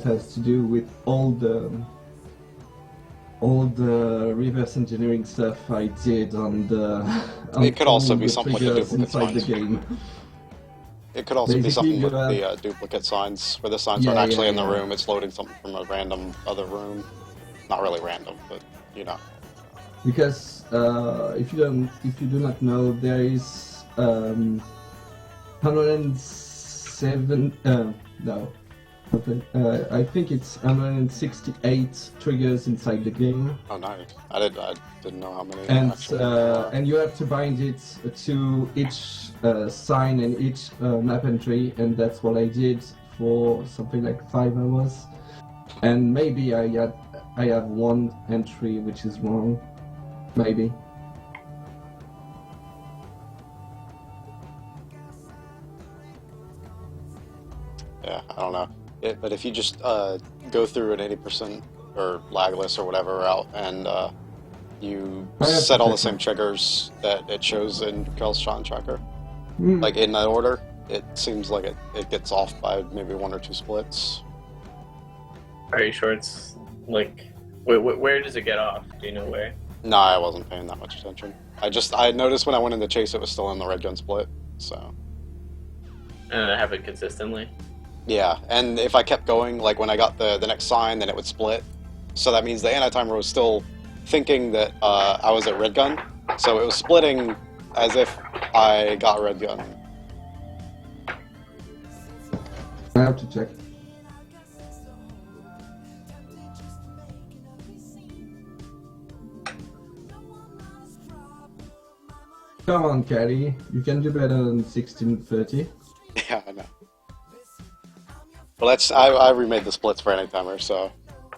has to do with all the reverse engineering stuff I did on the. It could also be something like the duplicate inside the signs. game. It could also Basically, be something with the duplicate signs, where the signs aren't actually in the room, it's loading something from a random other room. Not really random, but you know. Because if you do not know, there is 107 no. I think it's 168 triggers inside the game. Oh, nice. I didn't know how many. And you have to bind it to each sign and each map entry, and that's what I did for something like 5 hours. And maybe I have one entry which is wrong. Maybe. Yeah, I don't know. But if you just go through an 80% or lagless or whatever route, and you set all the same triggers that it shows in Kel's Shine Tracker, like in that order, it seems like it gets off by maybe 1 or 2 splits. Are you sure it's like where does it get off? Do you know where? No, I wasn't paying that much attention. I noticed when I went in the chase it was still in the red gun split, so. And I have it consistently. Yeah, and if I kept going, like when I got the next sign, then it would split. So that means the anti-timer was still thinking that I was at red gun, so it was splitting as if I got red gun. I have to check. Come on, Caddy. You can do better than 1630. Yeah, I know. Well, I remade the splits for AntiTimer, so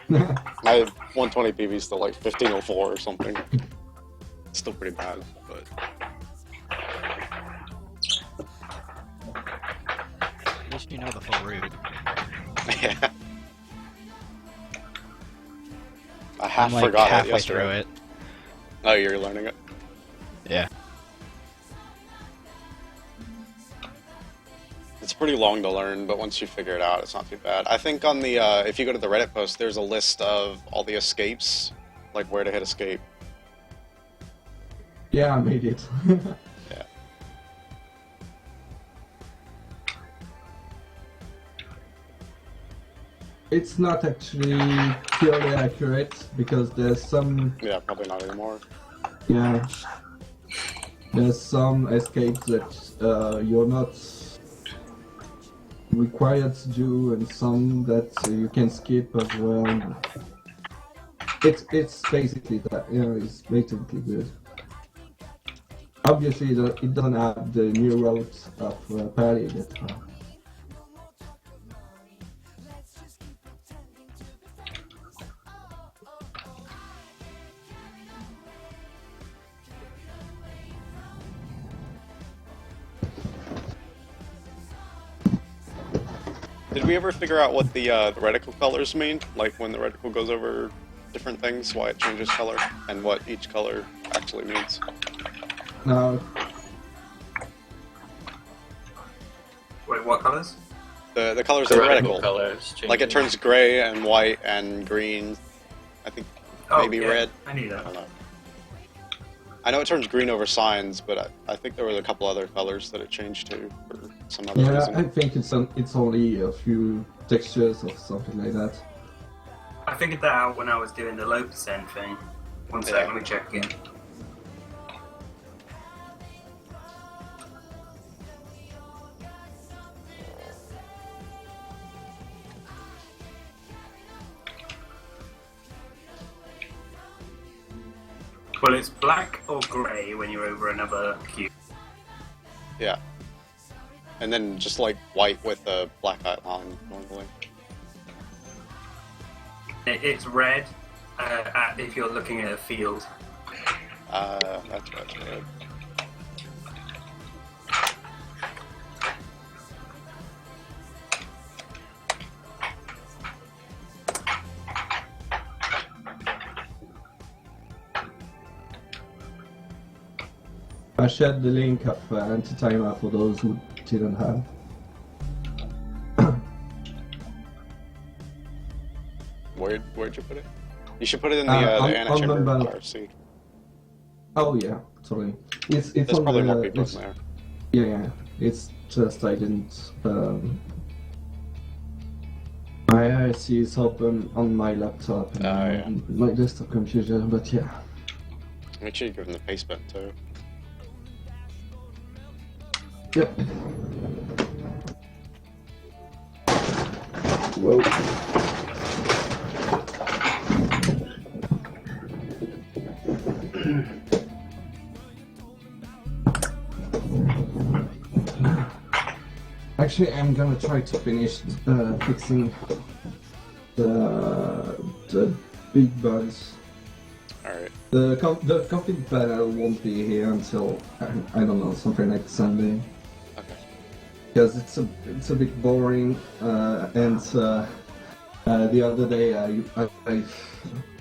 my 120 PV is still like 1504 or something. It's still pretty bad, but at least you know the full route. yeah. I I'm like forgot halfway it yesterday. through it. Oh, you're learning it? Yeah. It's pretty long to learn, but once you figure it out, it's not too bad. I think on the, if you go to the Reddit post, there's a list of all the escapes, like where to hit escape. Yeah, I made it. Yeah. It's not actually purely accurate, because there's some... Yeah, probably not anymore. Yeah. There's some escapes that you're not required to do, and some that you can skip as well. It's basically that, you know, it's basically good. Obviously, it doesn't have the new route of Party that Did we ever figure out what the reticle colors mean? Like when the reticle goes over different things, why it changes color, and what each color actually means? No. Wait, what colors? The colors The of the reticle reticle. colors change. Like it turns gray and white and green. I think maybe yeah, red. I knew I that. don't know. I know it turns green over signs, but I think there was a couple other colors that it changed to for some other Yeah, reason. I think it's only a few textures or something like that. I figured that out when I was doing the low percent thing. One sec, Yeah. let me check again. Well, it's black or grey when you're over another cube. Yeah. And then just like white with a black outline normally. It's red if you're looking at a field. That's red. I shared the link of AntiTimer for those who didn't have. Where'd you put it? You should put it in the Antichamber Anniversary. Oh yeah, totally. It's There's on probably the, more people in there. Yeah. It's just I didn't. My IRC is open on my laptop and on my desktop computer, but yeah. Make sure you give them the paste button too. Yep. Whoa. Actually, I'm gonna try to finish fixing the big bugs. Alright. The complete panel won't be here until I don't know, something like Sunday. Okay. Because it's a bit boring, and the other day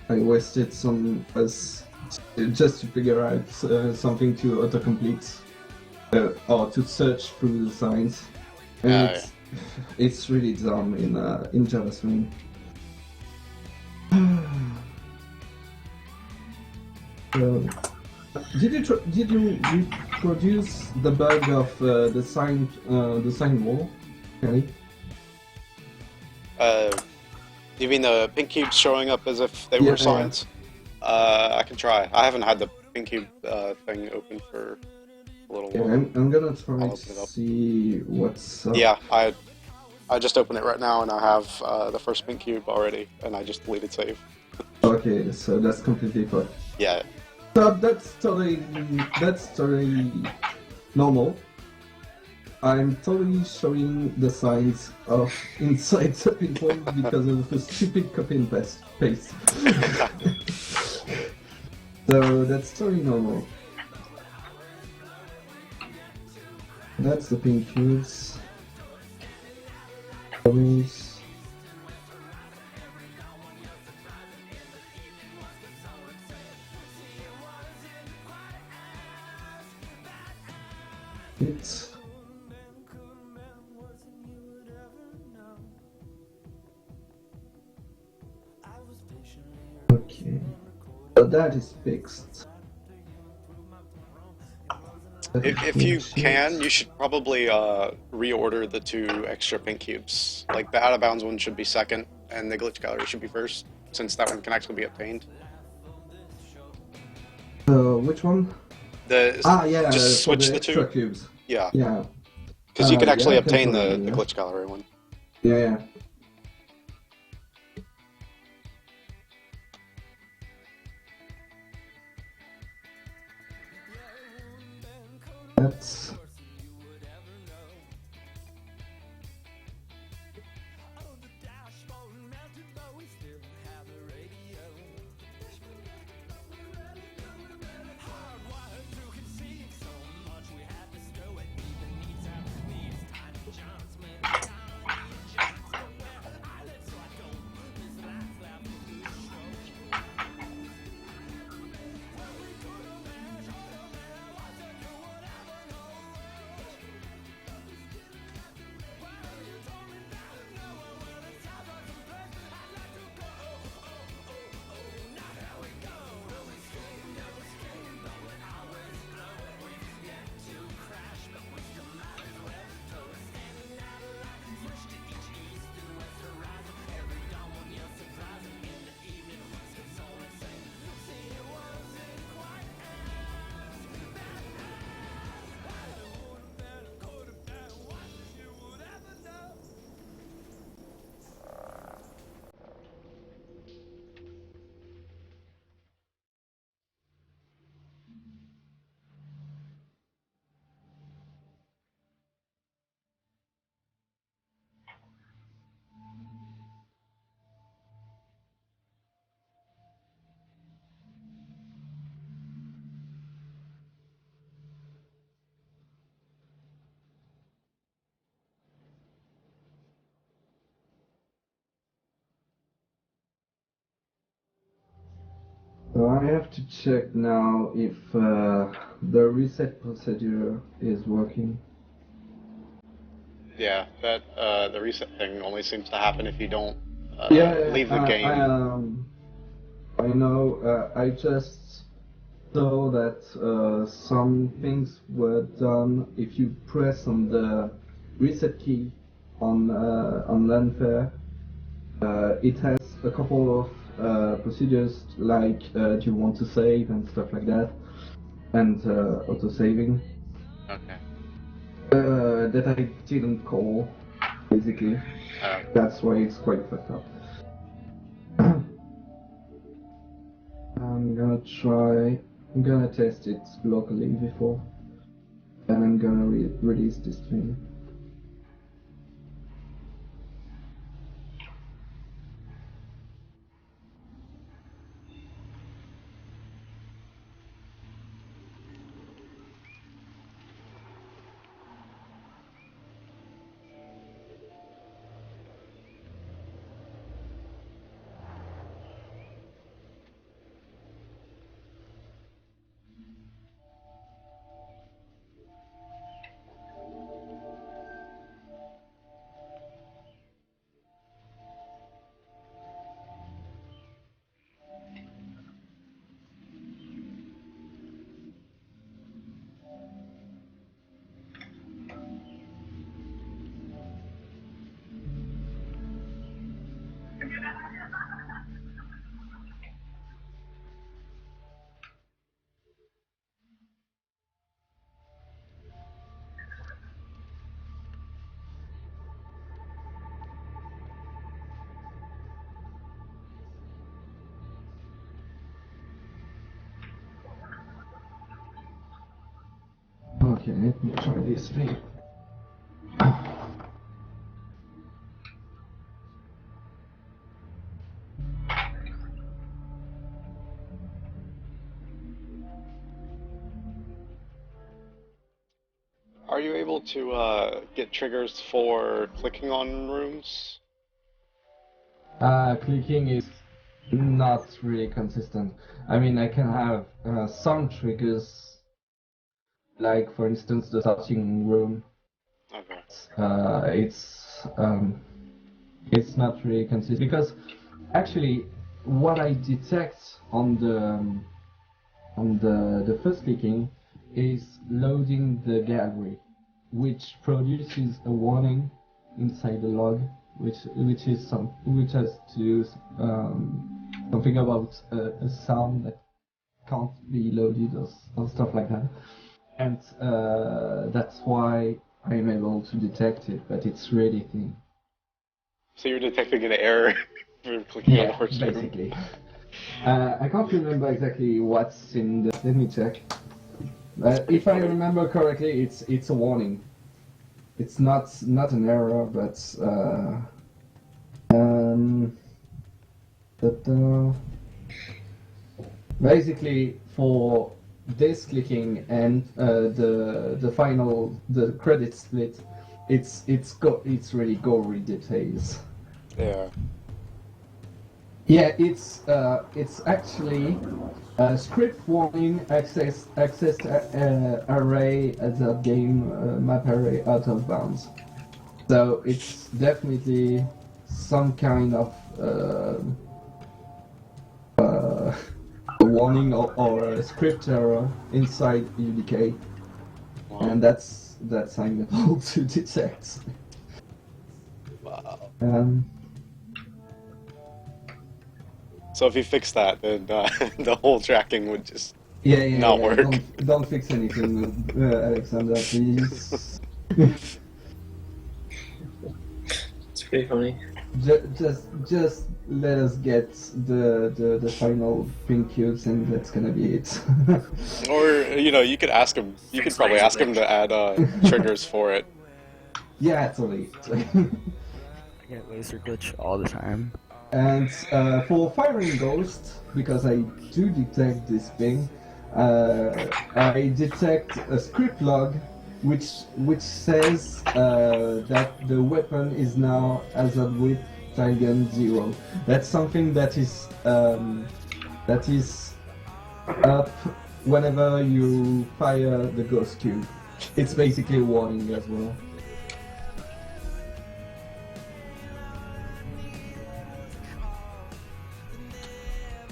I wasted some just to figure out something to autocomplete or to search through the signs. And it's really dumb in JavaScript. Did you reproduce the bug of the sign wall, Kelly? You mean the pink cubes showing up as if they were signs? I can try. I haven't had the pink cube thing open for a little while. I'm gonna try to see what's up. Yeah, I just opened it right now and I have the first pink cube already, and I just deleted save. Okay, so that's completely fine. Yeah. So that's totally normal. I'm totally showing the signs of inside the pinpoint because of the stupid copy and paste. So that's totally normal. That's the pink cubes. It's okay. So that is fixed. If you can, you should probably reorder the 2 extra pink cubes. Like the out of bounds one should be second, and the glitch gallery should be first, since that one can actually be obtained. Which one? Yeah. Just switch the extra 2 cubes. Yeah. Yeah. Because you can actually obtain the yeah. glitch gallery one. Yeah. That's... So I have to check now if the reset procedure is working. Yeah, that the reset thing only seems to happen if you don't leave the game. I know. I just saw that some things were done if you press on the reset key on Landfair. It has a couple of procedures like do you want to save and stuff like that, and auto saving. Okay. That I didn't call, basically. That's why it's quite fucked up. I'm gonna test it locally before, and I'm gonna release this thing. Okay, let me try this thing. Are you able to get triggers for clicking on rooms? Clicking is not really consistent. I mean, I can have some triggers, like for instance the starting room. Okay. It's not really consistent because actually what I detect on the first clicking is loading the gallery, which produces a warning inside the log, which has to do something about a sound that can't be loaded or stuff like that, and that's why I'm able to detect it, but it's really thin. So you're detecting an error for clicking on the first room? Basically. I can't remember exactly what's in the. Let me check. If I remember correctly, it's a warning. It's not an error, but basically for this clicking and the credit split, it's really gory details. Yeah. Yeah, it's actually script warning access array as a game map array out of bounds. So it's definitely some kind of warning or a script error inside UDK, and that's I'm able to detect. Wow. So if you fix that, then the whole tracking would just not work. Don't fix anything, Alexander, please. It's pretty funny. Just let us get the final pin cubes, and that's gonna be it. Or you could ask him. You could probably ask him to add triggers for it. Yeah, totally. I get laser glitch all the time. And for firing ghost, because I do detect this thing, I detect a script log which says that the weapon is now hazard width Tigan 0. That's something that is up whenever you fire the ghost cube. It's basically a warning as well.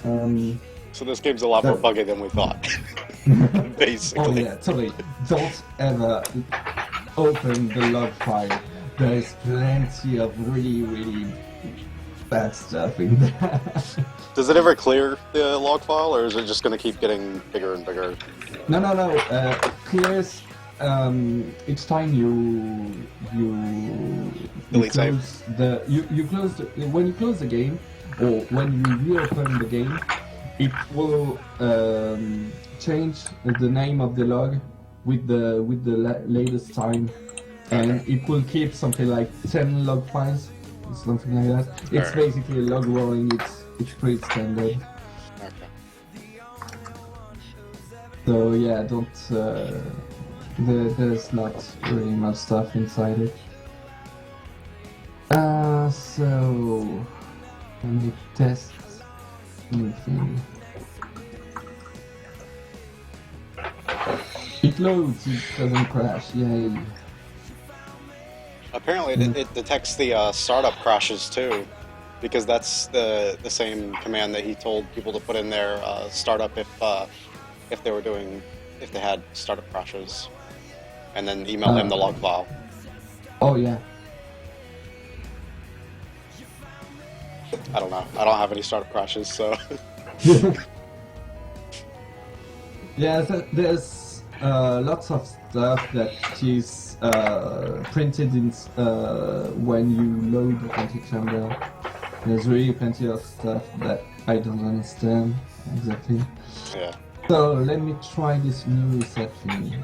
So this game's a lot more buggy than we thought. Basically. Oh yeah, totally. Don't ever open the log file. There is plenty of really bad stuff in there. Does it ever clear the log file, or is it just going to keep getting bigger and bigger? No. Clears each time you Delete close you close when you close the game or when you reopen the game, it will change the name of the log with the latest time, and it will keep something like 10 log files, something like that. It's Alright. basically a log rolling. It's pretty standard. Okay. So yeah, don't. There's not really much stuff inside it. So let me test anything. It loads. It doesn't crash. Yay! Apparently, it detects the startup crashes too, because that's the same command that he told people to put in their startup if they had startup crashes, and then email him the log file. Oh yeah. I don't know. I don't have any startup crashes, so. Yeah, there's lots of stuff that is printed in when you load Antichamber. There's really plenty of stuff that I don't understand exactly. Yeah. So let me try this new reset thing.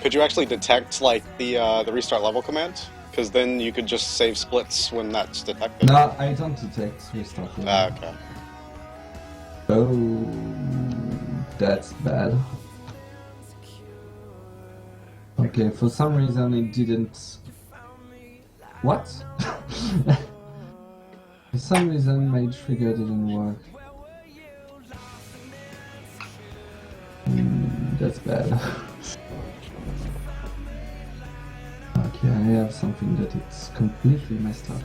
Could you actually detect like the restart level command? Because then you could just save splits when that's detected. No, I don't detect restart. Okay. Oh, that's bad. Okay, for some reason it didn't. What? For some reason my trigger didn't work. That's bad. Okay, I have something that it's completely messed up.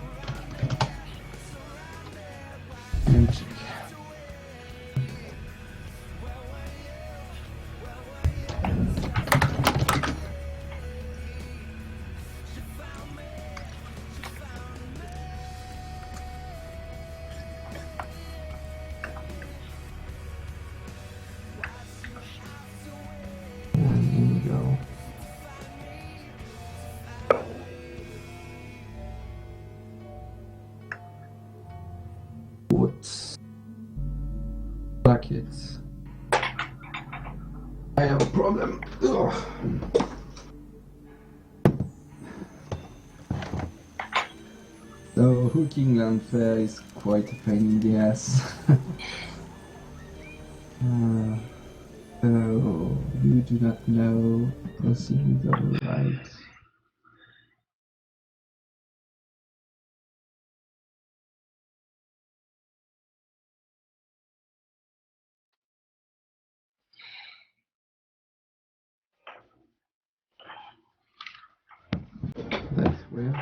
Let me check. And here we go. Whoops. Brackets. I have a problem. Ugh. So hooking Landfair is quite a pain in the ass. So you do not know, proceed with the right. That's weird.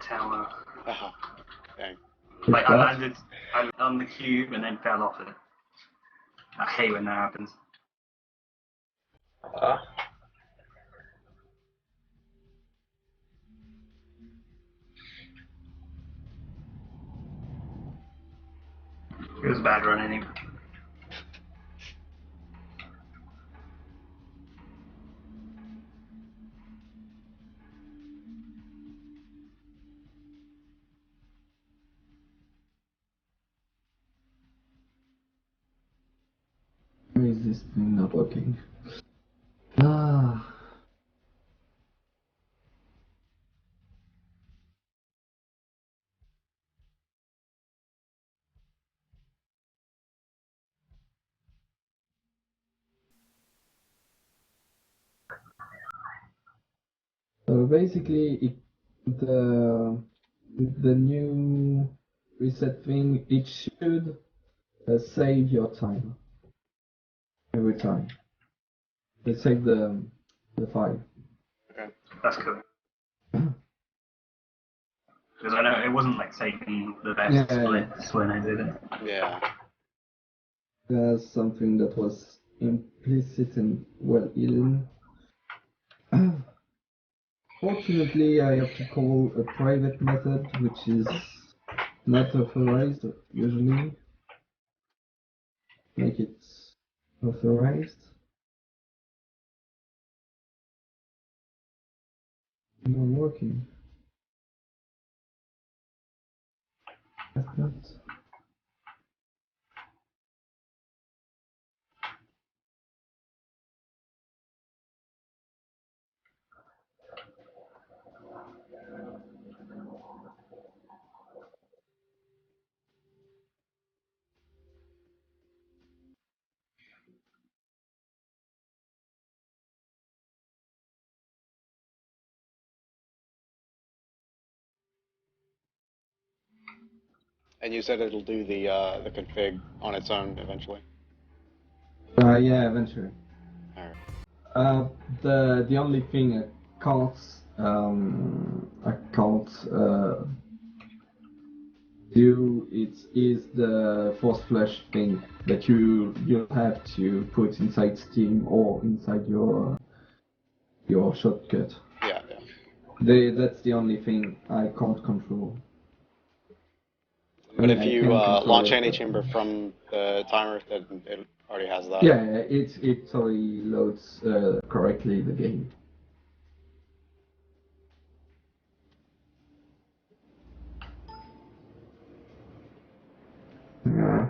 tower. Dang. Like I landed on the cube and then fell off it. I hate when that happens. It was a bad run anyway. Why is this thing not working? Ah. So basically, the new reset thing, it should save your time every time. It save the file. Okay. That's cool. Because I know it wasn't like saving the best splits when I did it. Yeah. That's something that was implicit and well hidden. Fortunately, I have to call a private method, which is not authorized usually. Make it authorized. Not working. That's not. And you said it'll do the config on its own eventually. Yeah, eventually. Alright. The only thing I can't do is the force flush thing that you'll have to put inside Steam or inside your shortcut. Yeah, yeah. That's the only thing I can't control. But I mean, if I you can control launch it, Antichamber from the timer, then it already has that. yeah, it totally loads correctly the game. Yeah.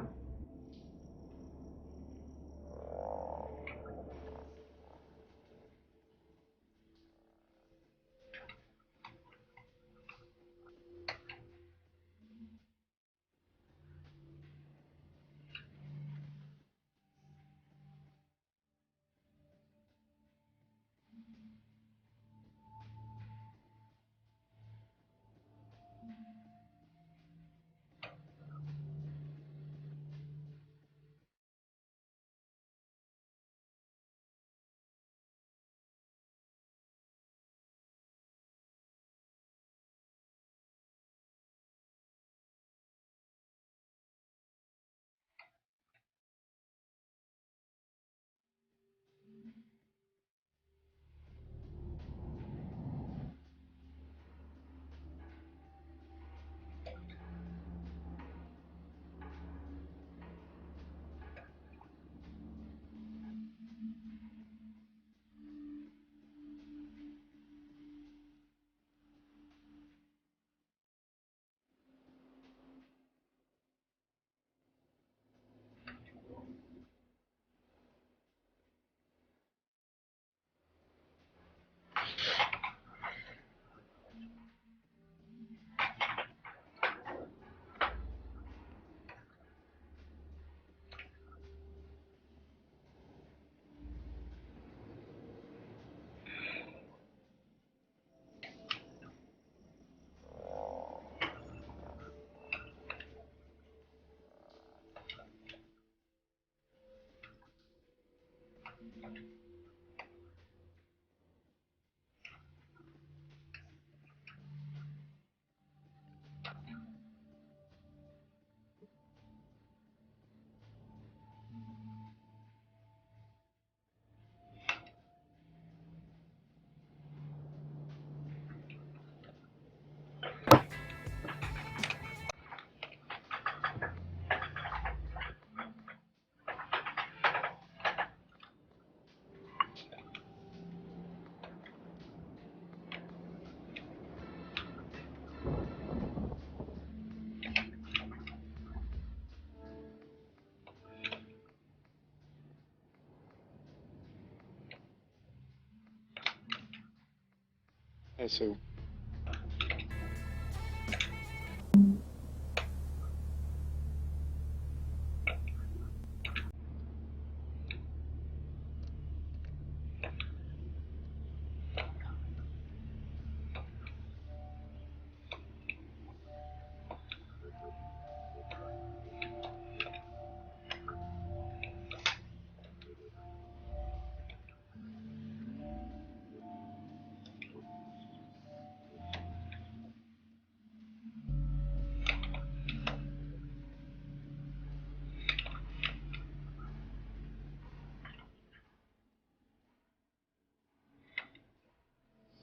Okay, so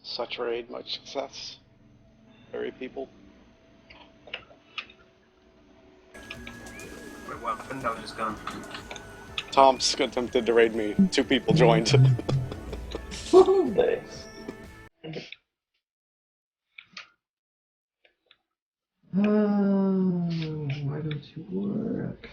such raid, much success. Very people. Wait, what happened? That was just gone. Tom's attempted to raid me. 2 people joined. Woohoo! Thanks. Why don't you work?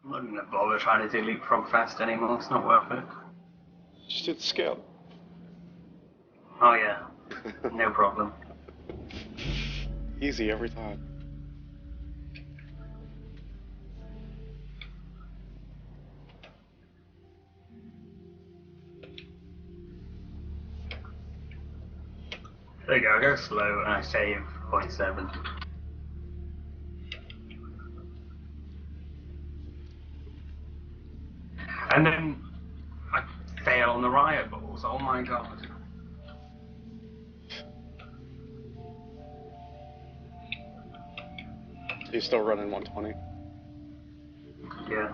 I'm not gonna bother trying to do leapfrog fast anymore, it's not worth it. Just hit the scale. Oh yeah, no problem. Easy every time. There you go, I go slow and I save 0.7. And then I fail on the riot balls, oh my god. He's still running 120. Yeah.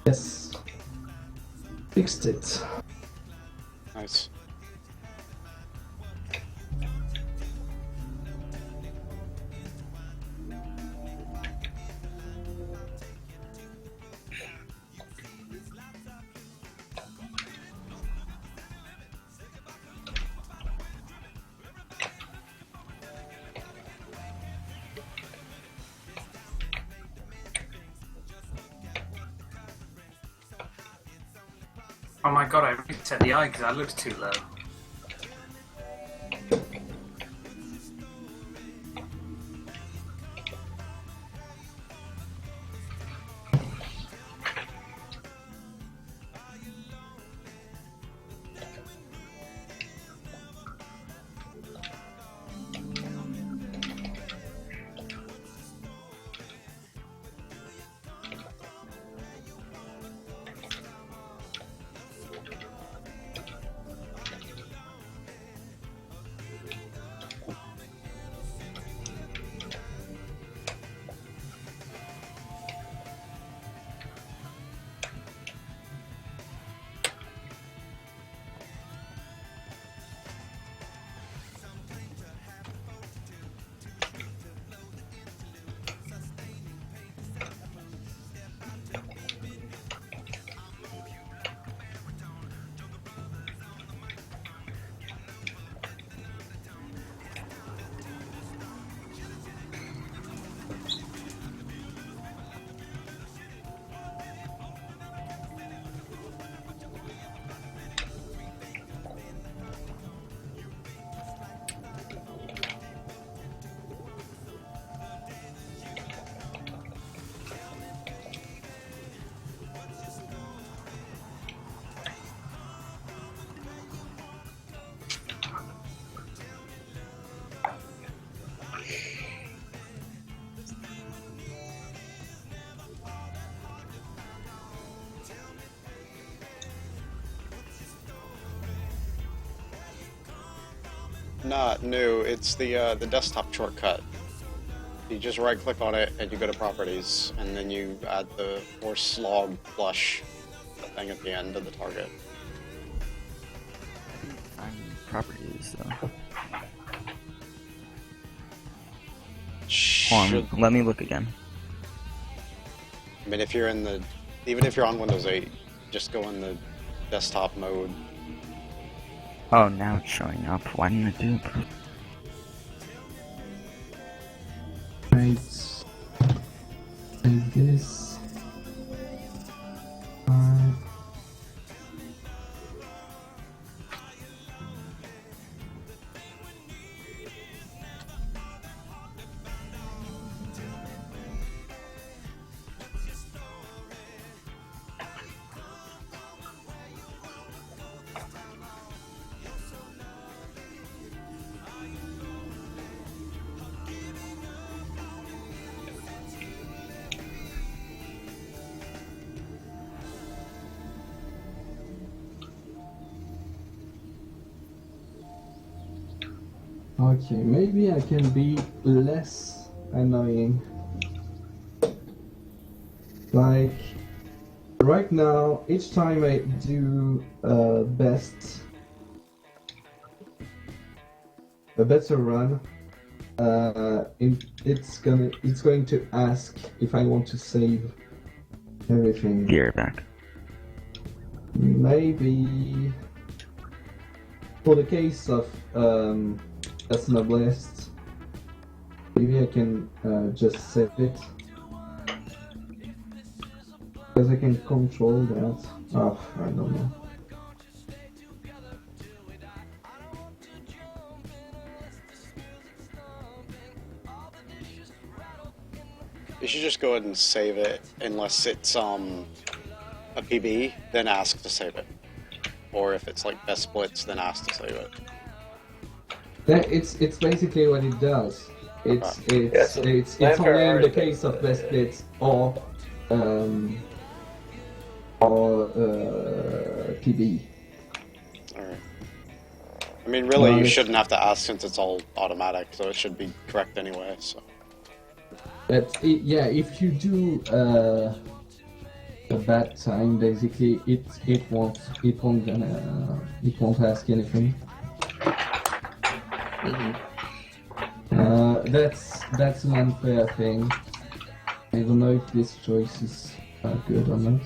Yes. Fixed it. Nice. Oh my god, I reset the eye because that looks too low. Not new. It's the desktop shortcut. You just right-click on it and you go to Properties, and then you add the horse log flush thing at the end of the target. Find properties though. Hold on, let me look again. I mean, if you're in the, even if you're on Windows 8, just go in the desktop mode. Oh, now it's showing up. Why didn't it do it? Right. Like this. Okay, maybe I can be less annoying. Like, right now, each time I do a better run, it's going to ask if I want to save everything. Gear back. Maybe for the case of Blast, maybe I can just save it. Because I can control that. Oh, I don't know. You should just go ahead and save it, unless it's a PB, then ask to save it. Or if it's like best splits, then ask to save it. It's basically what it does. It's only in the case of best splits or PB. Alright. I mean, really, you shouldn't have to ask since it's all automatic, so it should be correct anyway. So. Yeah, if you do a bad time, basically it won't ask anything. That's an unfair thing. I don't know if this choice is good or not.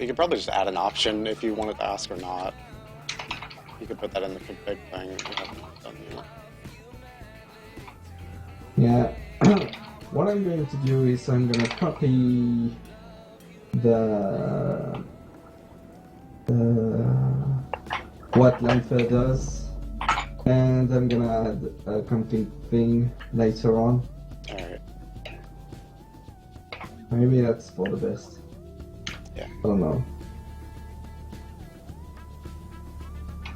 You could probably just add an option if you wanted to ask or not. You could put that in the config thing if you haven't done yet. Yeah. What I'm going to do is I'm going to copy the what Lanfer does, and I'm going to add a config thing later on. Alright. Maybe that's for the best. Yeah. I don't know.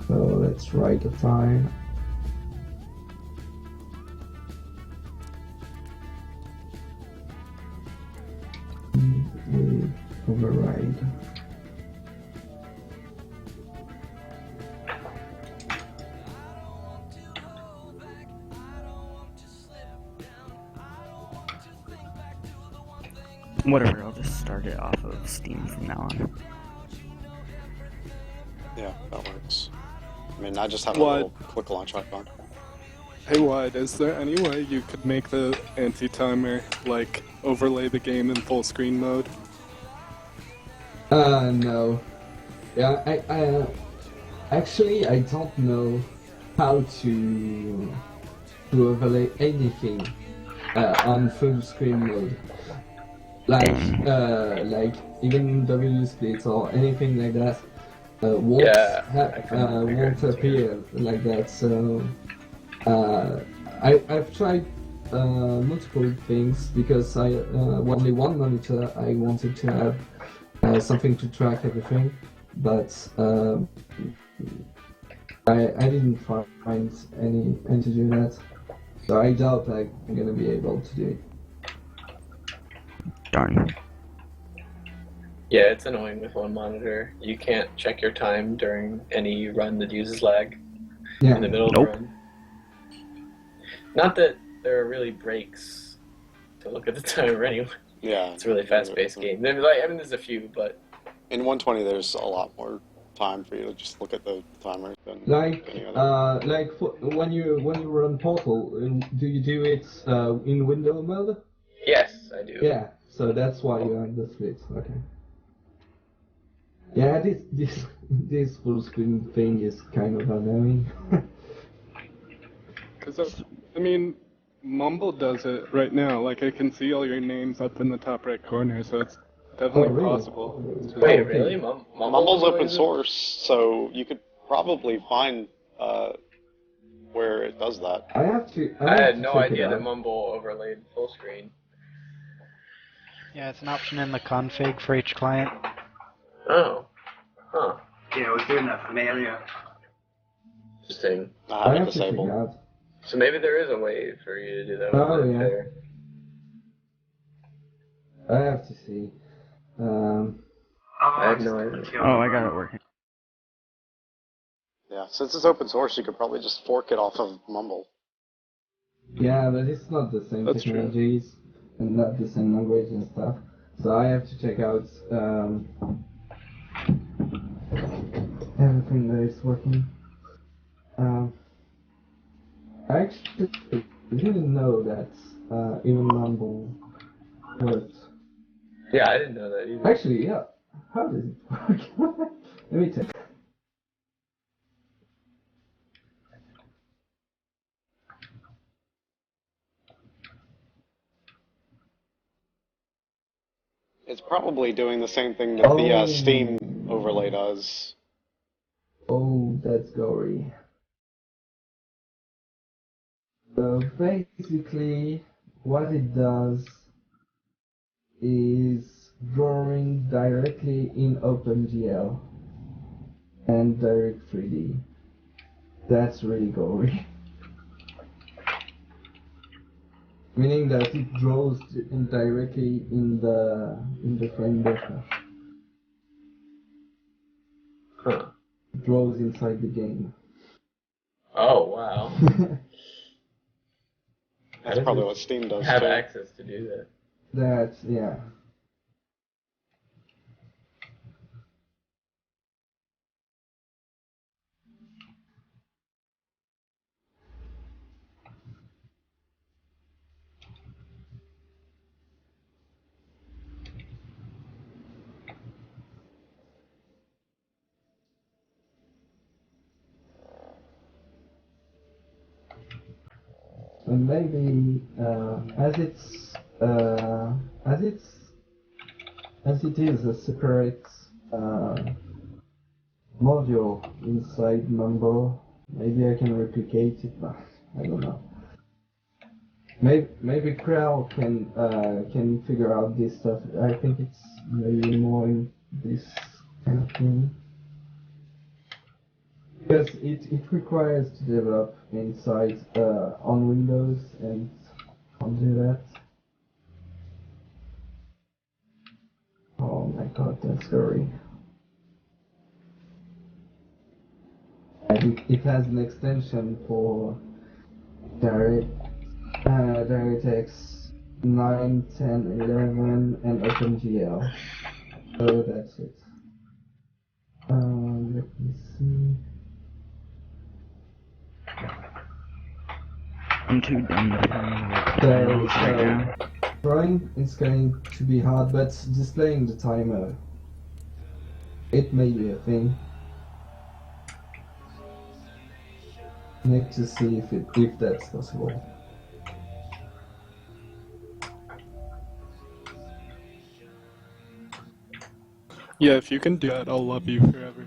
So let's write a file. Override. Whatever, I'll just start it off of Steam from now on. Yeah, that works. I mean, I just have a What? little quick launch icon. Hey WydD, is there any way you could make the anti-timer, like, overlay the game in full screen mode? No. Yeah, I actually I don't know how to overlay anything on full screen mode. Like even W splits or anything like that won't won't appear like that. So I've tried multiple things because I only one monitor I wanted to have something to track everything, but I didn't find any to do that. So I doubt I'm gonna be able to do it. Darn. Yeah, it's annoying with one monitor. You can't check your time during any run that uses lag Yeah. in the middle of the run. Not that there are really breaks to look at the timer anyway. Yeah. It's a really fast-paced game. I mean, there's a few, but In 120, there's a lot more time for you to just look at the timer than Like any other. when you run Portal, do you do it in window mode? yes, I do. Yeah. So that's why you have the split. Okay. Yeah, this full screen thing is kind of annoying. Because, I mean, Mumble does it right now. Like, I can see all your names up in the top right corner, so it's definitely really? possible. to- Wait, Okay. really? Mumble's open source, so you could probably find where it does that. I have to. I had to no check it idea that out. Mumble overlaid full screen. Yeah, it's an option in the config for each client. Oh. Huh. Yeah, I was doing that for me earlier. Interesting. I I have it have to check it disabled. out. So maybe there is a way for you to do that. Oh, yeah. There. I have to see. I have no idea. Oh, I got it working. Yeah, since it's open source, you could probably just fork it off of Mumble. Yeah, but it's not the same That's true. technologies and not the same language and stuff. So I have to check out everything that is working. I actually didn't know that even Mumble worked. Yeah, I didn't know that either. Actually, yeah. How does it work? Let me check. It's probably doing the same thing that the Oh. Steam overlay does. Oh, that's gory. So basically, what it does is drawing directly in OpenGL and Direct 3D. That's really gory. Meaning that it draws directly in the frame buffer. Huh. It draws inside the game. Oh, wow. That's probably what Steam does Have too. access to do that. that, yeah. And maybe as it is a separate module inside Mumble, maybe I can replicate it, but I don't know. Maybe Krell can figure out this stuff. I think it's maybe more in this kind of thing. Because it requires to develop inside on Windows and can't do that. Oh my god, that's scary. And it has an extension for DirectX 9, 10, 11 and OpenGL. So that's it. Let me see. I'm too dumb to find the right now. Drawing is going to be hard, but displaying the timer, it may be a thing. Need to see if that's possible. Yeah, if you can do that, I'll love you forever.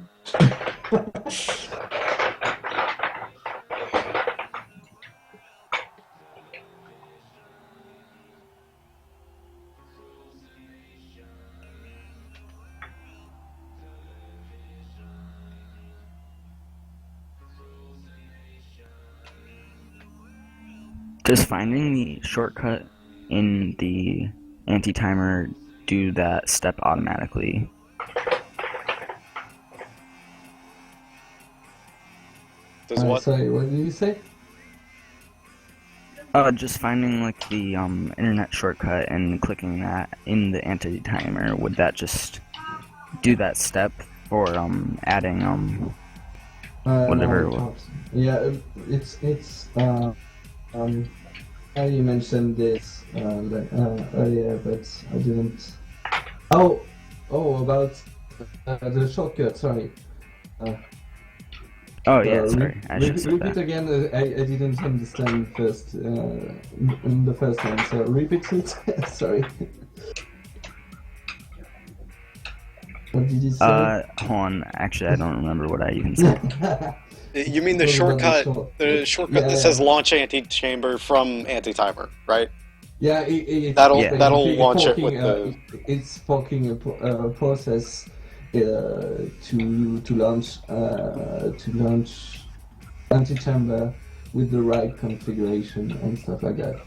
Does finding the shortcut in the AntiTimer do that step automatically? Does what? Sorry, what did you say? Just finding like the internet shortcut and clicking that in the AntiTimer, would that just do that step, or adding whatever? No, yeah, it's you mentioned this earlier, but I didn't. Oh, about the shortcut. Sorry. Oh yeah, sorry. I should say repeat that. again. I didn't understand first in the first one. So repeat it. Sorry. What did you say? Hold on. Actually, I don't remember what I even said. You mean the shortcut? The shortcut that says launch Antichamber from AntiTimer, right? Yeah, that'll launch it with the. It's forking a process to launch Antichamber with the right configuration and stuff like that.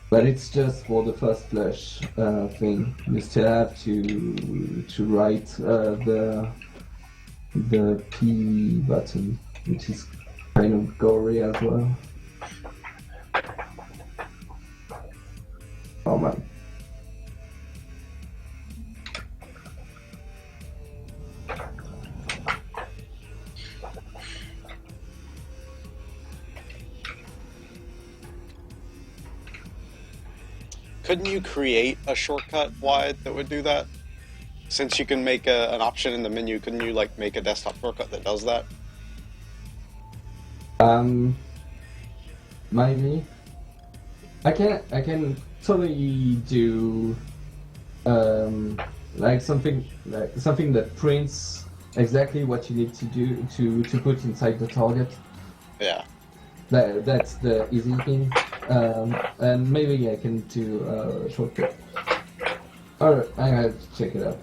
But it's just for the first flush thing. You still have to write the P button, which is kind of gory as well. Oh man. Couldn't you create a shortcut, WydD, that would do that? Since you can make an option in the menu, couldn't you like make a desktop shortcut that does that? Maybe. I can totally do like something that prints exactly what you need to do to put inside the target. Yeah. That's the easy thing. And maybe I can do a shortcut. Alright, I have to check it out.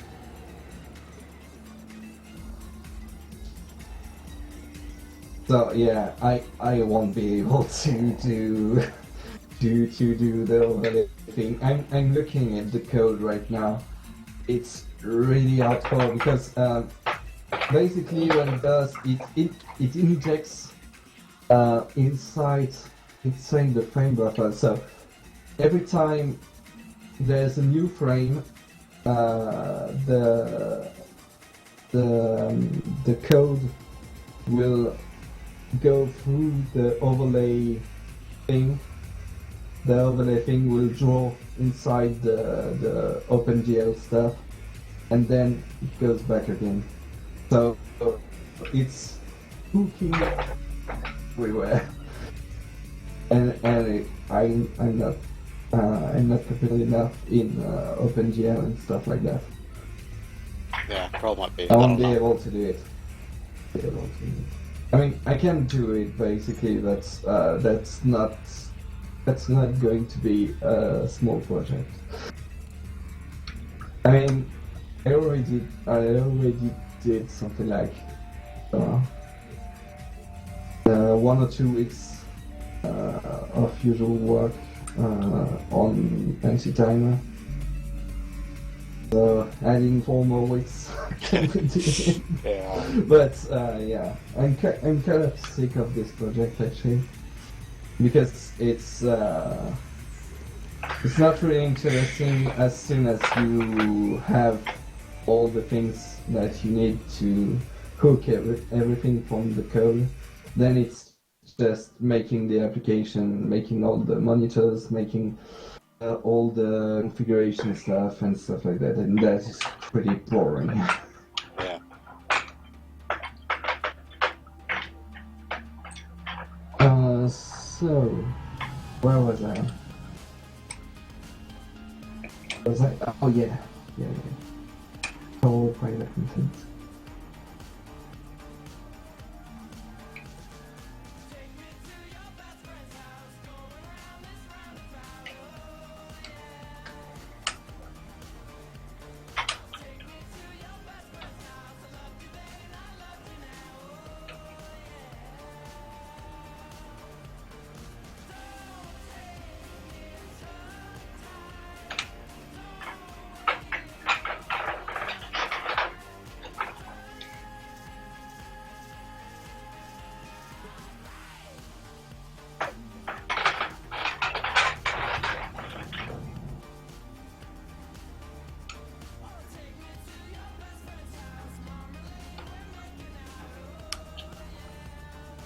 So yeah, I won't be able to do the overlay thing. I'm looking at the code right now. It's really hardcore because basically what it does, it injects inside the frame buffer. So every time there's a new frame. The code will go through the overlay thing. The overlay thing will draw inside the OpenGL stuff, and then it goes back again. So it's hooking everywhere, and I'm not competent enough in OpenGL and stuff like that. Yeah, probably might be. I won't be able to do it. I mean, I can do it basically. That's not going to be a small project. I mean, I already did something like 1 or 2 weeks of usual work on AntiTimer. So adding 4 more weeks. Yeah. But yeah, I'm kind of sick of this project actually, because it's not really interesting as soon as you have all the things that you need to hook everything from the code. Then it's just making the application, making all the monitors, making all the configuration stuff and stuff like that, and that is pretty boring. Yeah. So where was I? Oh yeah. All private content.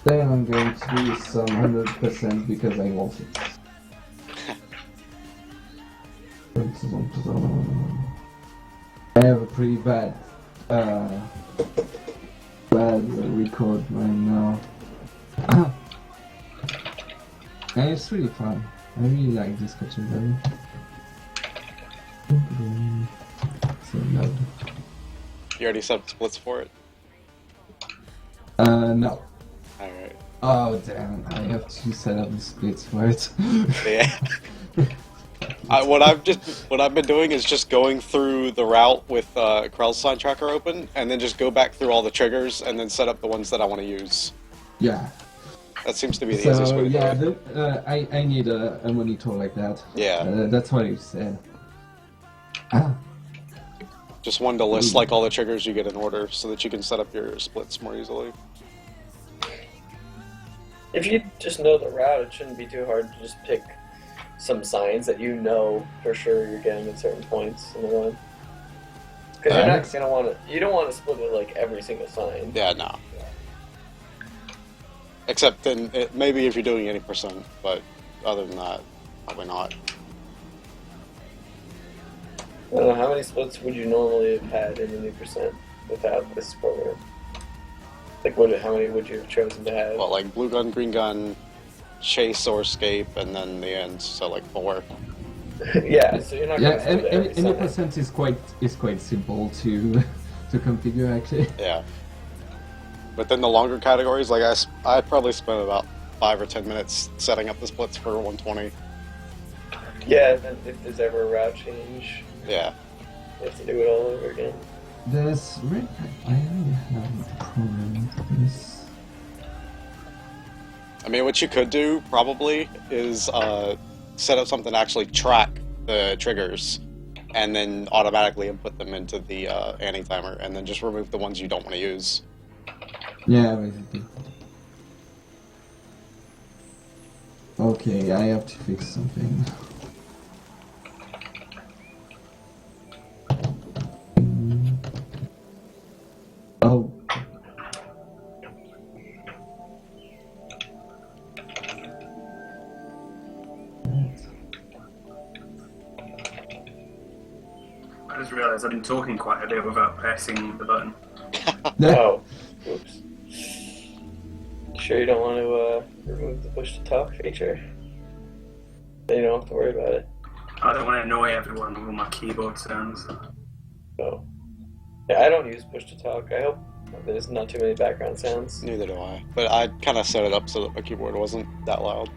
Then I'm going to do some 100% because I want it. I have a pretty bad record right now. And it's really fun. I really like this cartoon. So loud. You already set up splits for it? No. Alright. Oh damn, I have to set up the splits for it. Yeah. What I've been doing is just going through the route with Krell's sign tracker open, and then just go back through all the triggers, and then set up the ones that I want to use. Yeah. That seems to be the easiest way to do it. I need a monitor like that. Yeah. That's what you said. Just one to list like all the triggers you get in order, so that you can set up your splits more easily. If you just know the route, it shouldn't be too hard to just pick some signs that you know for sure you're getting at certain points in the run. Because you're not gonna want to. You don't want to split it like every single sign. Yeah, no. Except then maybe if you're doing any %, but other than that, probably not. I don't know, how many splits would you normally have had in any % without this program? Like, how many would you have chosen to have? Well, like blue gun, green gun, chase or escape, and then the end. So like 4. Yeah, so you're not going to split every any sign. % is quite simple to configure actually. Yeah. But then the longer categories, like I probably spent about 5 or 10 minutes setting up the splits for 120. Yeah, and then if there's ever a route change, Yeah. you have to do it all over again. I really have a problem with this. I mean, what you could do probably is set up something to actually track the triggers, and then automatically input them into the AntiTimer, and then just remove the ones you don't want to use. Yeah, basically. Okay, I have to fix something. just realised I've been talking quite a bit without pressing the button. Oh, oops. Sure you don't want to remove the push to talk feature? Then you don't have to worry about it. I don't want to annoy everyone with all my keyboard sounds. Oh. Yeah, I don't use push to talk. I hope there's not too many background sounds. Neither do I. But I kind of set it up so that my keyboard wasn't that loud.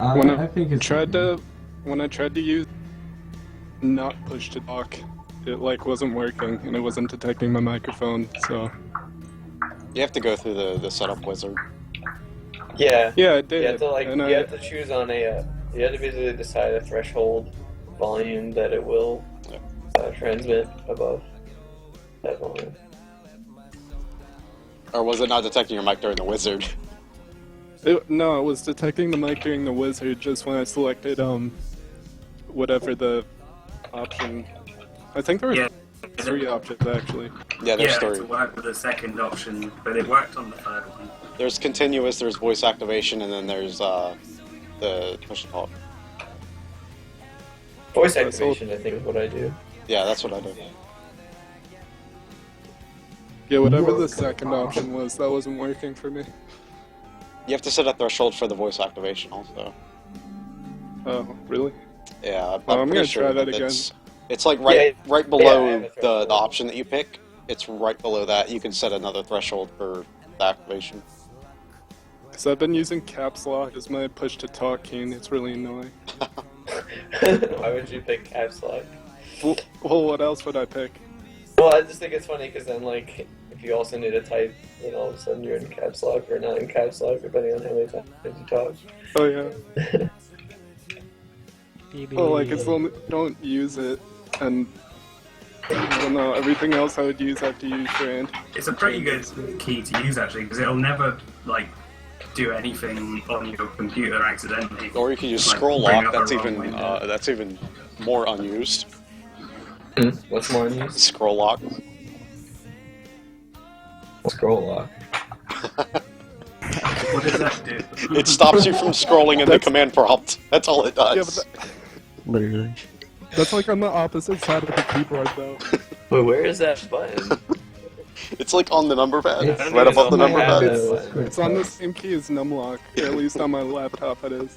I think it's when I tried to use not push to talk, it like wasn't working and it wasn't detecting my microphone. So You have to go through the setup wizard. Yeah. yeah, I did. You have to you have to choose on a. You have to basically decide a threshold volume that it will transmit above that volume. Or was it not detecting your mic during the wizard? No, it was detecting the mic during the wizard just when I selected whatever the option. I think there were 3 options actually. Yeah, there's yeah, 3. it worked with the second option, but it worked on the third one. There's continuous, there's voice activation, and then there's the push to talk. Voice activation, I think, is what I do. Yeah, that's what I do. Yeah, whatever the second option was, that wasn't working for me. You have to set a threshold for the voice activation also. Oh, really? Yeah, I'm pretty gonna sure try that again. It's like right below I have a the threshold. option that you pick. It's right below that. You can set another threshold for the activation. Because I've been using caps lock as my push to talk key and it's really annoying. Why would you pick caps lock? Well, what else would I pick? Well, I just think it's funny because then, like, if you also need to type, then all of a sudden you're in caps lock or not in caps lock, depending on how many times you talk. Oh yeah. Well, like, as long as I don't use it, and I don't know, everything else I would use, I have to use Grand. It's a pretty good key to use actually, because it'll never like do anything on your computer accidentally. Or you can use Like, scroll bring lock. up a wrong window. That's even more unused. What's more than Scroll lock. scroll lock? What does that do? It stops you from scrolling in the command prompt. That's all it Yeah, does. but Literally. that's like on the opposite side of the keyboard, though. Wait, where is that button? It's like on the number pad, It's- right above the I don't number have pad. it. It's on the same key as numlock, or at least on my laptop it is.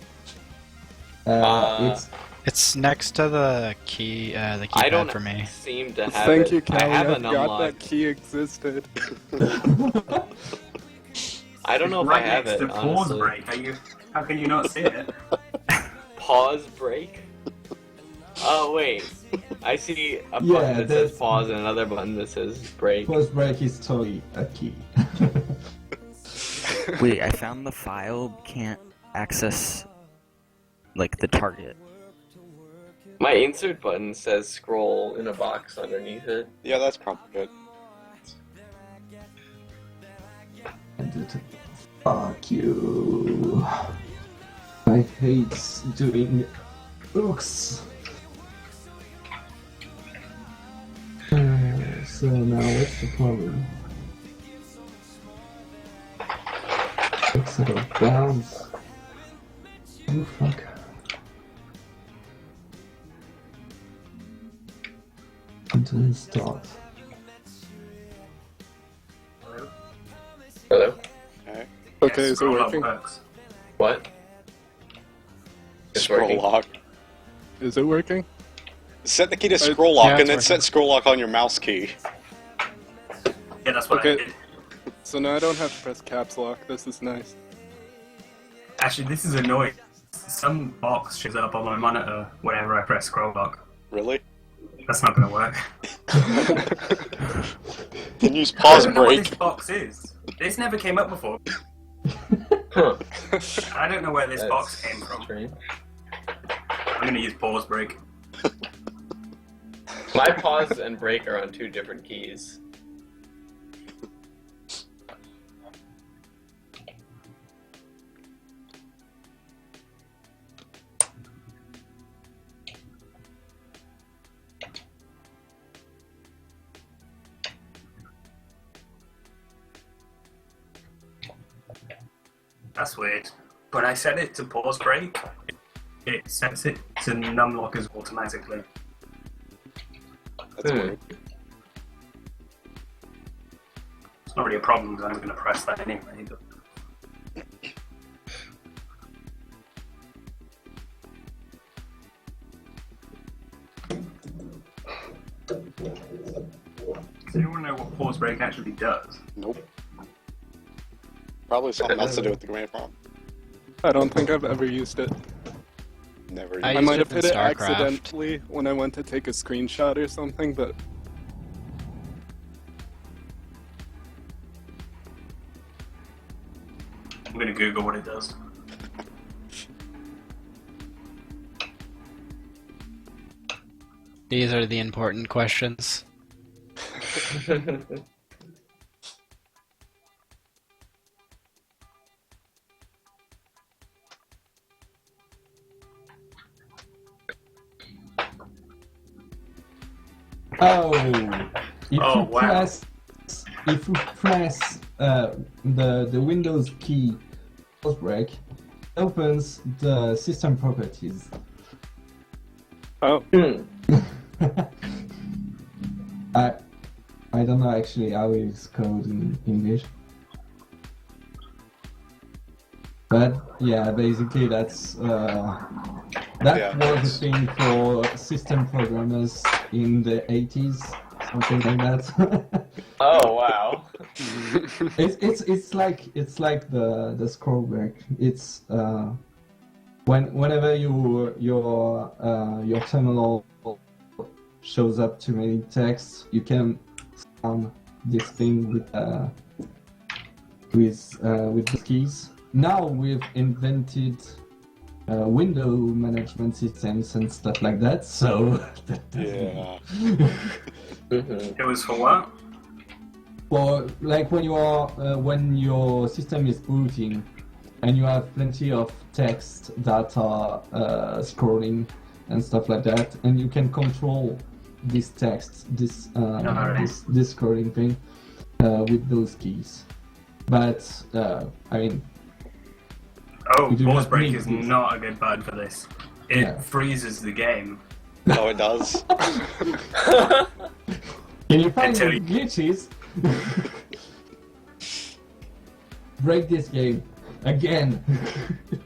It's It's next to the key, the I keypad don't for me. seem to have Thank it. you, Callie. I have I a forgot numlock. that key existed. I don't know if right I have next it, to pause honestly. break. How can you not see it? Pause break? Oh, wait. I see a button Yeah, that there's- says pause and another button that says break. post break is totally a key. Wait, I found the file, can't access, like, the target. My insert button says scroll in a box underneath it. Yeah, that's probably good. Fuck you. I hate doing hooks. So now what's the problem? Hooks that are bounce. Oh fuck. Until it starts. Hello? Okay. Okay, is it Scroll up working? works. What? It's Scroll working. lock. Is it working? Set the key to scroll lock yeah, and it's then working. set scroll lock on your mouse key. Yeah, that's what I Okay. did. So now I don't have to press caps lock. This is nice. Actually, this is annoying. Some box shows up on my monitor whenever I press scroll lock. Really? That's not going to work. Then use I pause don't know what this break. box is. This never came up before. Huh. I don't know where this That's box came from. strange. I'm going to use pause break. My pause and break are on 2 different keys. That's weird. When I set it to pause break, it sets it to numlockers automatically. That's weird. It's not really a problem because I'm going to press that anyway. But... Does anyone know what pause break actually does? Nope. Probably something else to do with the command prompt. I don't think I've ever used it. Never used I it. might have used hit it it in StarCraft. accidentally when I went to take a screenshot or something, but I'm going to Google what it does. These are the important questions. Oh, if Oh, you wow. press the Windows key pause break, it opens the system properties. oh, I don't know actually how it's called in English. But yeah, basically that's that was a thing for system programmers in the 80s, something like that. Oh wow. it's like the scroll break. It's whenever your terminal shows up too many texts, you can sound this thing with the keys. Now we've invented window management systems and stuff like that, so Yeah. It was for what? for like when your system is booting and you have plenty of text that are scrolling and stuff like that, and you can control this text, this scrolling thing with those keys. But I mean, Oh, You do pause not break need is this. not a good button for this. It Yeah. freezes the game. Oh, it does. can you find Until the you- glitches? Break this game again.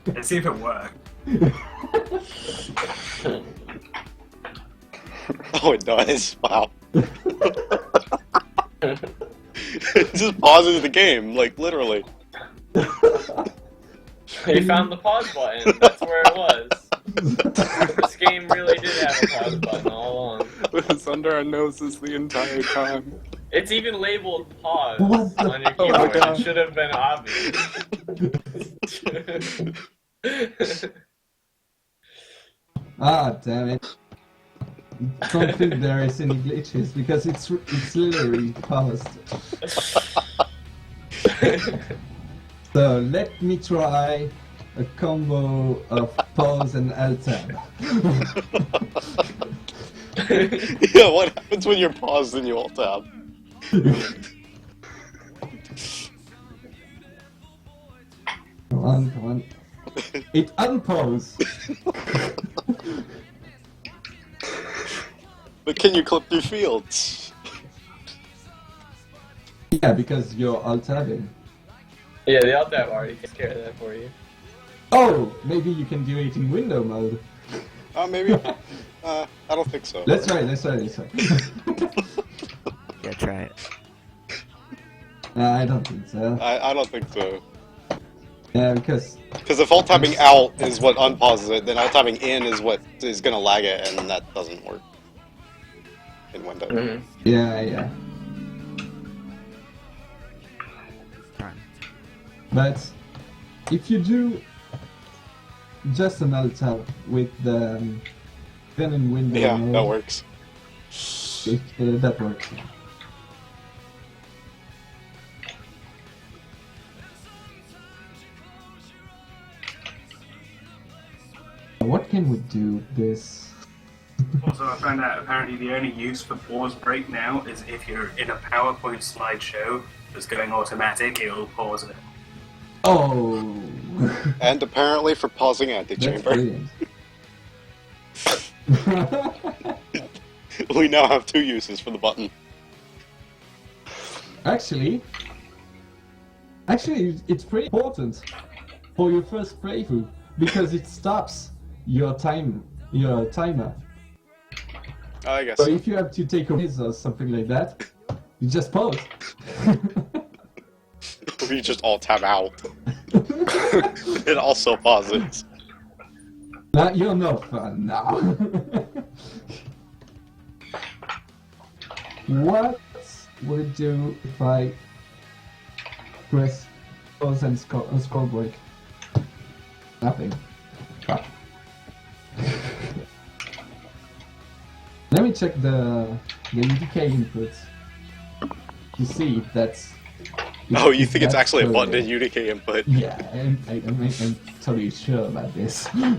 Let's see if it works. Oh, it does. Wow. It just pauses the game, like literally. You found the pause button. That's where it was. This game really did have a pause button all along. it was under our noses the entire time. It's even labeled pause What the- on your Oh my keyboard. God. It should have been obvious. Ah, damn it. Don't think there is any glitches because it's literally paused. So let me try a combo of pause and alt tab. Yeah, what happens when you're paused and you alt tab? Come on. It unpause. But can you clip through fields? Yeah, because you're alt tabbing. Yeah, the alt tab already takes care of that for you. Oh, maybe you can do it in window mode. Maybe. I don't think so. Let's try. Yeah, try it. I don't think so. I don't think so. Yeah, because Because if alt tabbing out is what unpauses it, then alt tabbing in is what is gonna lag it, and that doesn't work in Windows. Mm-hmm. yeah. Fine. But if you do just an alt tab with the then in window Yeah, mode, that works. that works. What can we do with this? Also, I found out apparently the only use for pause break now is if you're in a PowerPoint slideshow that's going automatic, it'll pause it. Oh, And apparently for pausing that's Antichamber. brilliant. We now have 2 uses for the button. Actually, it's pretty important for your first playthrough because it stops your timer. I guess. So if you have to take a quiz or something like that, you just pause. We just all tab out. It also pauses. Now you're no fun now. What would it do if I press pause and scroll break? Nothing. Ah. Let me check the UDK inputs to see if that's. Oh, you think it's actually a button in UDK input? Yeah, I'm totally sure about this. I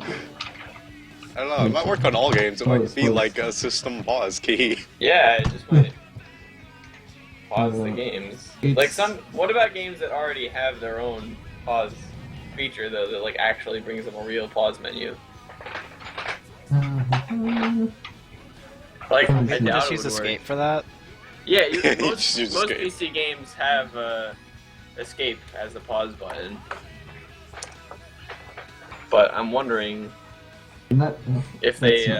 don't know, it might work on all games. It might be like a system pause key. Yeah, it just might pause the games. Like what about games that already have their own pause feature though, that like actually brings them a real pause menu? Like, I doubt Just it use would escape work. for that. Yeah, Just use most escape. PC games have escape as the pause button. But I'm wondering if they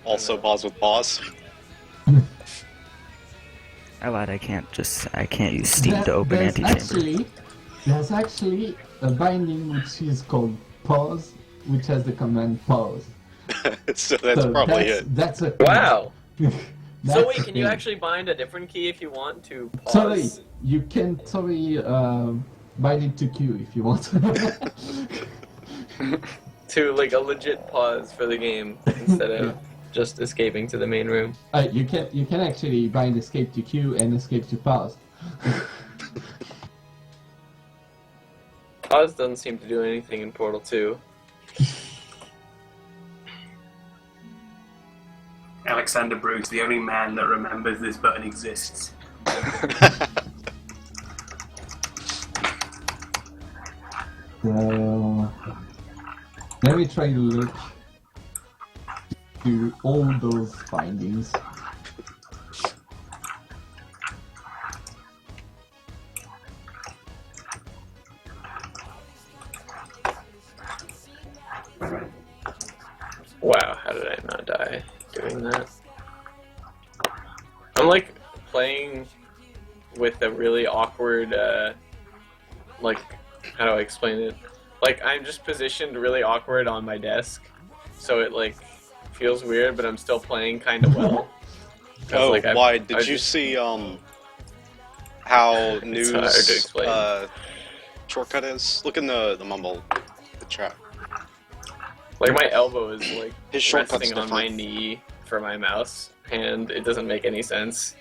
Also pause with pause. I lied. I can't use Steam to open Antichamber. There's actually a binding which is called pause, which has the command pause. So that's probably it. That's a wow. So wait, That's can you it. actually bind a different key if you want to pause? Totally, you can totally bind it to Q if you want. To like a legit pause for the game instead of just escaping to the main room. You can actually bind escape to Q and escape to pause. Pause doesn't seem to do anything in Portal 2. Alexander Brooks, the only man that remembers this button exists. So, let me try to look to all those findings. Wow, how did I not die doing that? I'm like playing with a really awkward, like, how do I explain it? Like, I'm just positioned really awkward on my desk, so it like feels weird, but I'm still playing kind of well. Oh, like, why? Did you see how news hard to explain. shortcut is? Look in the mumble, the chat. Like my elbow is like His shortcut's resting on my different. knee for my mouse, and it doesn't make any sense.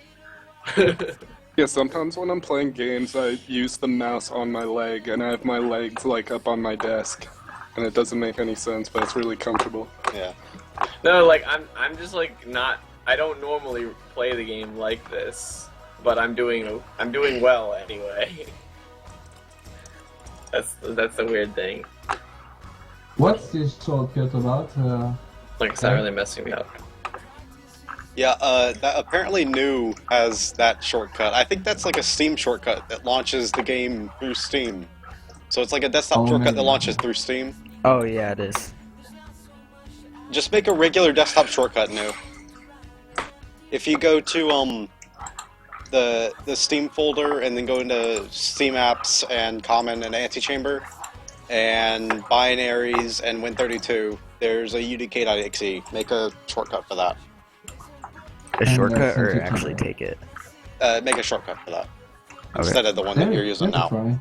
Yeah, sometimes when I'm playing games, I use the mouse on my leg, and I have my legs like up on my desk, and it doesn't make any sense, but it's really comfortable. Yeah. No, like I'm just like not. I don't normally play the game like this, but I'm doing well anyway. That's the weird thing. What's this shortcut about? Like it's not really messing me up. Yeah, that apparently new has that shortcut. I think that's like a Steam shortcut that launches the game through Steam. So it's like a desktop shortcut that launches through Steam. Oh yeah, it is. Just make a regular desktop shortcut new. If you go to the Steam folder and then go into Steam apps and Common and Antichamber and binaries and Win32, there's a udk.exe. Make a shortcut for that. A shortcut or Antichamber. actually take it? Make a shortcut for that Okay. instead of the one that you're using now. Try.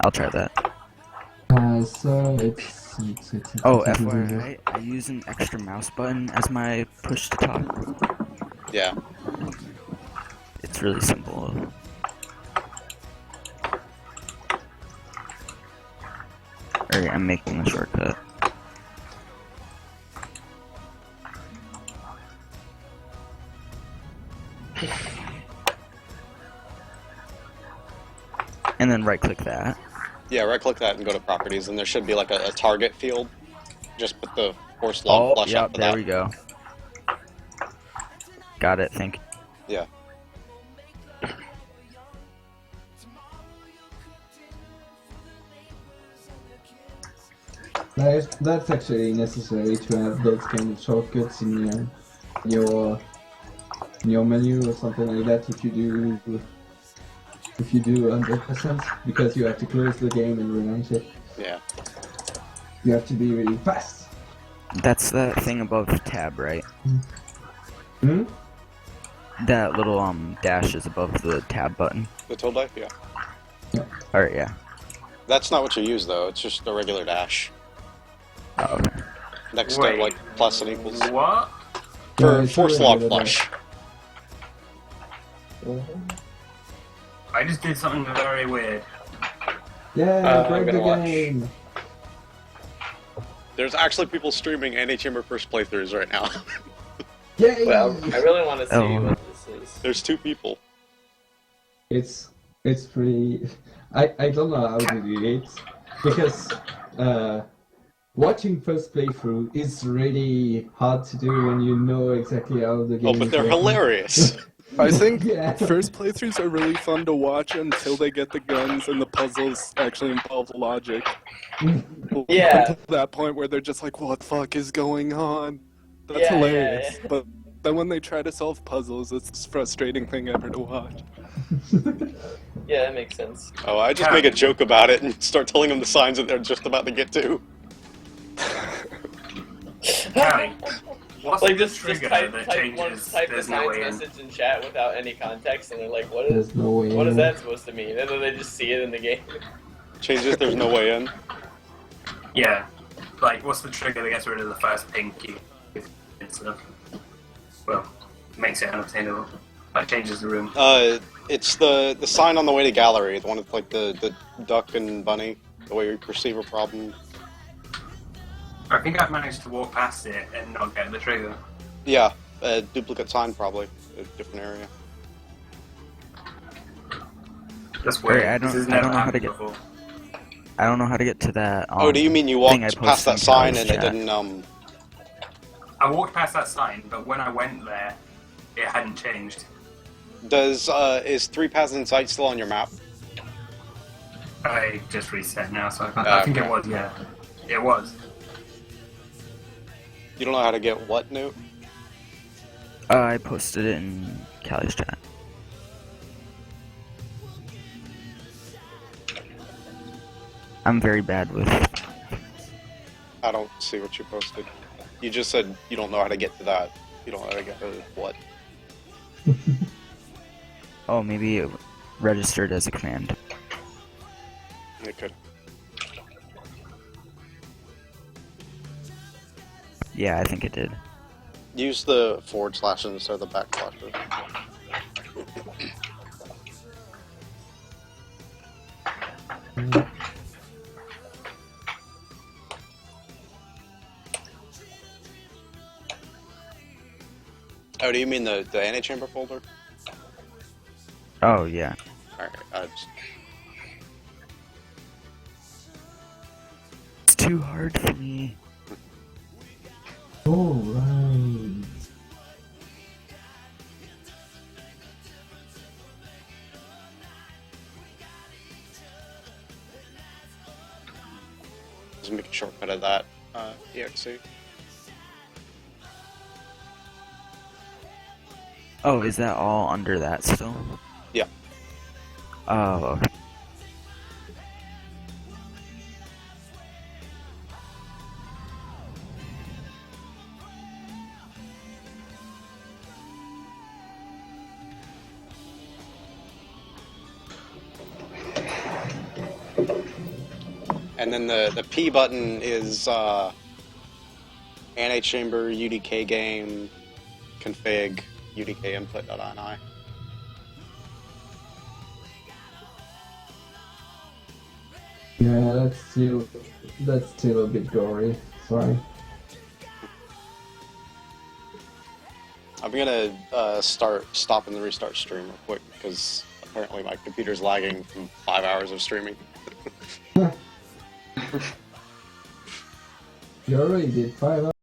I'll try that. So it's Oh, FYI, I use an extra mouse button as my push to talk. Yeah. It's really simple. Alright, I'm making the shortcut. And then right click that. Yeah, right click that and go to properties, and there should be like a target field. Just put the force log Oh, flush yep, up for there that. we go. Got it, thank you. Yeah. That's actually necessary to have those kind of shortcuts in your menu or something like that if you do 100%, because you have to close the game and relaunch it. Yeah. You have to be really fast. That's the thing above tab, right? Hmm? That little dash is above the tab button. The tilde? Yeah. Alright, yeah. That's not what you use though, it's just a regular dash. Oh, okay. Next to like plus and equals. What? For slog flush. I just did something very weird. Yeah, break I'm the gonna watch. game. There's actually people streaming Antichamber first playthroughs right now. Yay! Well, I really want to see Oh. what this is. There's 2 people. It's pretty. I don't know how to do it because watching first playthrough is really hard to do when you know exactly how the game. Oh, but they're hilarious. I think Yeah. first playthroughs are really fun to watch until they get the guns and the puzzles actually involve logic. Yeah. Up to that point where they're just like, what the fuck is going on? That's Yeah, hilarious. yeah. But then when they try to solve puzzles, it's the most frustrating thing ever to watch. Yeah, that makes sense. Oh, I just make a joke about it and start telling them the signs that they're just about to get to. Callie, what's Like the just trigger type that the changes there's no signed way in? message in chat without any context, and they're like, "What is? There's no way. What is in. that supposed to mean?" And then they just see it in the game. Changes, there's no way in. Yeah. Like, what's the trigger that gets rid of the first pink key and stuff? Well, makes it unobtainable. Like, changes the room. It's the sign on the way to gallery, the one with like the duck and bunny, the way you perceive a problem. I think I've managed to walk past it and not get the trigger. Yeah, a duplicate sign probably, a different area. That's weird. Wait, I This has don't never know how to happened get- before. I don't know how to get to that. Oh, do you mean you thing I walked posted past that in sign Callie's and it chat. didn't, I walked past that sign, but when I went there, it hadn't changed. is 3 Paths in Sight still on your map? I just reset now, so I think it was, yeah. It was. You don't know how to get what new? I posted it in Callie's chat. I'm very bad with... I don't see what you posted. You just said you don't know how to get to that. You don't know how to get to what? Oh, maybe it registered as a command. It could. Yeah, I think it did. Use the / instead of the backslash. Oh, do you mean the Antichamber folder? Oh, yeah. Alright, It's too hard for me. Oh, right. just make a shortcut of that exe. Oh, is that all under that still? Yeah. Oh, okay. And then the P button is Antichamber UDK game config UDK input.ini. Yeah, that's still a bit gory. Sorry. I'm gonna stop and restart stream real quick because apparently my computer's lagging from 5 hours of streaming. You already did 5 hours.